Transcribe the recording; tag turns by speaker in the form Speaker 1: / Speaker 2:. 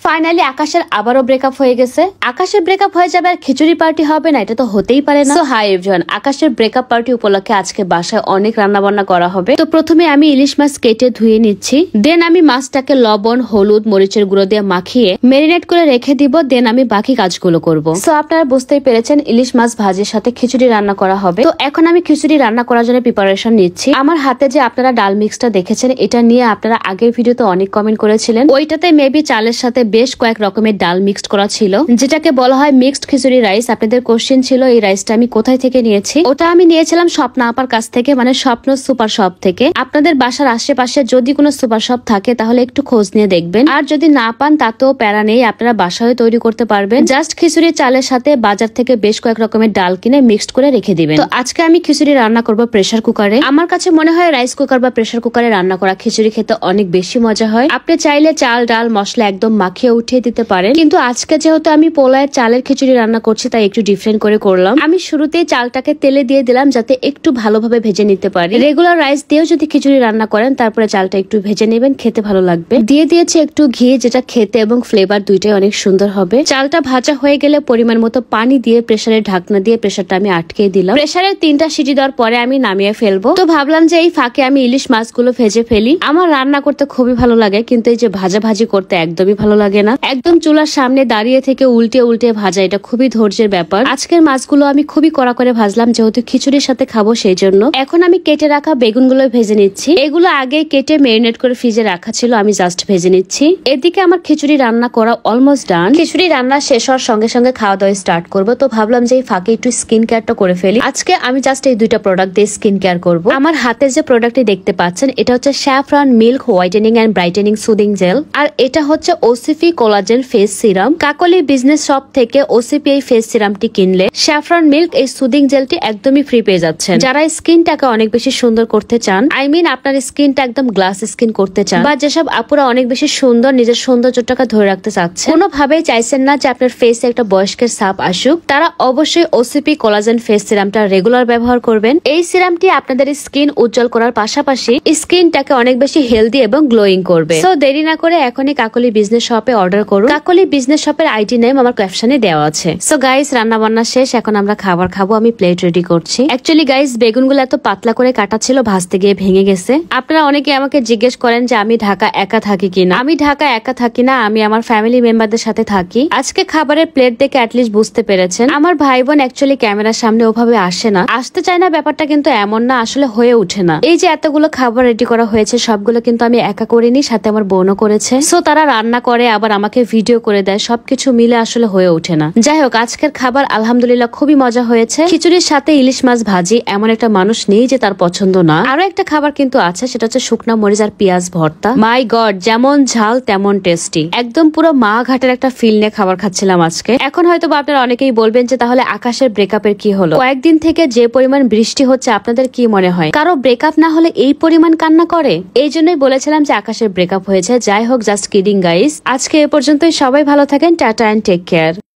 Speaker 1: Finally আকাশের আবারও breakup হয়ে গেছে। আকাশের ব্রেকআপ হয়ে যাবে আর খিচুড়ি পার্টি হবে না, এটা তো হতেই পারে না। সো হাই এভরিওয়ান, আকাশের ব্রেকআপ পার্টি উপলক্ষে আজকে বাসায় অনেক রান্না বান্না করা হবে। তো প্রথমে আমি ইলিশ মাছ কেটে ধুয়ে নিচ্ছি। দেন আমি মাছটাকে লবণ, হলুদ, মরিচের গুঁড়ো দিয়ে মাখিয়ে ম্যারিনেট করে রেখে দিব। দেন আমি বাকি কাজগুলো করব। সো আপনারা বুঝতেই পেরেছেন ইলিশ মাছ ভাজির সাথে খিচুড়ি রান্না করা হবে। তো এখন আমি খিচুড়ি রান্না করার জন্য প্রিপারেশন নিচ্ছি। আমার হাতে যে আপনারা ডাল মিক্সটা দেখেছেন, এটা নিয়ে আপনারা আগের ভিডিওতে অনেক কমেন্ট করেছিলেন। ওইটাতে মেবি চালের সাথে বেশ কয়েক রকমের ডাল মিক্সড করা ছিল, যেটাকে বলা হয় মিক্সড খিচুড়ি রাইস। আপনাদের কোশ্চেন ছিল এই রাইসটা আমি কোথায় থেকে নিয়েছি। ওটা আমি নিয়েছিলাম স্বপ্না আপার কাছ থেকে, মানে স্বপ্ন সুপার শপ থেকে। আপনাদের বাসার আশেপাশে যদি কোনো সুপার শপ থাকে তাহলে একটু খোঁজ নিয়ে দেখবেন, আর যদি না পান তাতেও প্যারা নেই, আপনারা বাসায় তৈরি করতে পারবেন। জাস্ট খিচুড়ি চালের সাথে বাজার থেকে বেশ কয়েক রকমের ডাল কিনে মিক্সড করে রেখে দিবেন। তো আজকে আমি খিচুড়ি রান্না করব প্রেসার কুকারে। আমার কাছে মনে হয় রাইস কুকার বা প্রেসার কুকারে রান্না করা খিচুড়ি খেতে অনেক বেশি মজা হয়। আপনি চাইলে চাল ডাল মশলা একদম মাখিয়ে উঠিয়ে দিতে পারেন, কিন্তু আজকে যেহেতু আমি পোলায়ের চালের খিচুড়ি রান্না করছি তাই একটু ডিফারেন্ট করে করলাম। আমি শুরুতেই চালটাকে তেলে দিয়ে দিলাম যাতে একটু ভালোভাবে ভেজে নিতে পারি। রেগুলার রাইস দিয়েও যদি খিচুড়ি রান্না করেন তারপরে চালটা একটু ভেজে নেবেন, খেতে ভালো লাগবে। দিয়ে দিয়েছি একটু ঘি, যেটা খেতে এবং ফ্লেভার দুইটাই অনেক সুন্দর হবে। চালটা ভাজা হয়ে গেলে পরিমাণ মতো পানি দিয়ে প্রেসারের ঢাকনা দিয়ে প্রেসারটা আমি আটকে দিলাম। প্রেসারের 3টা সিটি দেওয়ার পরে আমি নামিয়ে ফেলবো। তো ভাবলাম যে এই ফাঁকে আমি ইলিশ মাছগুলো ভেজে ফেলি। আমার রান্না করতে খুবই ভালো লাগে, কিন্তু এই যে ভাজি করতে একদমই ভালো লাগে না। একদম চুলার সামনে দাঁড়িয়ে থেকে উল্টে উল্টে ভাজা, এটা খুবই ধৈর্যের ব্যাপার। আজকের মাছগুলো আমি খুবই কড়া করে ভাজলাম, যেহেতু খিচুড়ির সাথে খাবো সেই জন্য। এখন আমি কেটে রাখা বেগুনগুলো ভেজে নিচ্ছি। এগুলো আগে কেটে ম্যারিনেট করে ফ্রিজে রাখা ছিল, আমি জাস্ট ভেজে নিচ্ছি। এদিকে আমার খিচুড়ি রান্না করা অলমোস্ট ডান। খিচুড়ি রান্না শেষ হওয়ার সঙ্গে সঙ্গে খাওয়া দাওয়া স্টার্ট করবো। তো ভাবলাম যে এই ফাঁকে একটু স্কিন কেয়ারটা করে ফেলি। আজকে আমি জাস্ট এই দুইটা প্রোডাক্ট দিয়ে স্কিন কেয়ার করবো। আমার হাতের যে প্রোডাক্টটি দেখতে পাচ্ছেন এটা হচ্ছে saffron milk whitening and brightening soothing gel, আর এটা হচ্ছে OCP collagen face serum. Kakoli business shop থেকে ওসিপি এই ফেস সিরামটি কিনলে স্যাফরন মিল্ক এই সুদিং জেলটি একদমই ফ্রি পেয়ে যাচ্ছেন। যারা স্কিনটাকে অনেক বেশি সুন্দর করতে চান, আপনার স্কিনটা একদম গ্লাস স্কিন করতে চান, বা যেসব আপুরা অনেক বেশি সুন্দর, নিজের সৌন্দর্যটাকে ধরে রাখতে চাচ্ছেন, কোনোভাবেই চাইছেন না যে আপনার ফেসে একটা বয়স্কের ছাপ আসুক, তারা অবশ্যই ওসিপি কোলাজেন ফেস সিরামটা রেগুলার ব্যবহার করবেন। এই সিরামটি আপনাদের স্কিন উজ্জ্বল করার পাশাপাশি স্কিনটাকে অনেক বেশি হেলদি এবং গ্লোয়িং করবে। সো দেরি না করে এখনই কাকলি বিজনেস শপে অর্ডার করুন। কাকলি বিজনেস শপের আইডি নেম আমার ক্যাপশনে দেওয়া আছে। সো গাইস, রান্না বান্না শেষ, এখন আমরা খাবার খাবো। আমি প্লেট রেডি করছি। অ্যাকচুয়ালি গাইস, বেগুনগুলো এত পাতলা করে কাটা ছিল, ভাজতে গিয়ে ভেঙে গেছে। আপনারা অনেকে আমাকে জিজ্ঞেস করেন যে আমি ঢাকা একা থাকি কিনা। আমি ঢাকা একা থাকি না, আমি আমার ফ্যামিলি মেম্বারদের সাথে থাকি। আজকে খাবারের প্লেট দেখে অ্যাটলিস্ট বুঝতে পেরেছেন আমার ভাই বোন অ্যাকচুয়ালি ক্যামেরার সামনে ওভাবে আসে না, আসতে চায় না। ব্যাপারটা কিন্তু এমন না, আসলে হয়ে ওঠে না। এই যে এতগুলো খাবার রেডি করা হয়েছে সবগুলো কিন্তু আমি একা করিনি, সাথে আমার বোনও করেছে। সো তারা রান্না করে আবার আমাকে ভিডিও করে দেয়, সবকিছু মিলে আসলে হয়ে ওঠে না। যাই হোক, আজকের খাবার আলহামদুলিল্লাহ খুবই মজা হয়েছে। খিচুড়ির সাথে ইলিশ মাছ ভাজি, এমন একটা মানুষ নেই যে তার পছন্দ না। আরো একটা খাবার কিন্তু আছে, সেটা হচ্ছে শুকনা মরিচ আর পেঁয়াজ ভর্তা। মাই গড, যেমন ঝাল তেমন টেস্টি। একদম পুরো মা ঘাটের একটা ফিল নিয়ে খাবার খাচ্ছিলাম আজকে। এখন হয়তো আপনারা অনেকেই বলবেন যে তাহলে আকাশের ব্রেকআপের কি হলো? কয়েকদিন থেকে যে পরিমাণ বৃষ্টি হচ্ছে আপনাদের কি মনে হয় কারো ব্রেকআপ না হলে এই পরিমাণ কান্না করে? এই জন্যই বলেছিলাম যে আকাশের ব্রেকআপ হয়েছে। যাই হোক, জাস্ট কিডিং গাইস। আজকে এ পর্যন্তই। সবাই ভালো থাকেন। Tata and take care.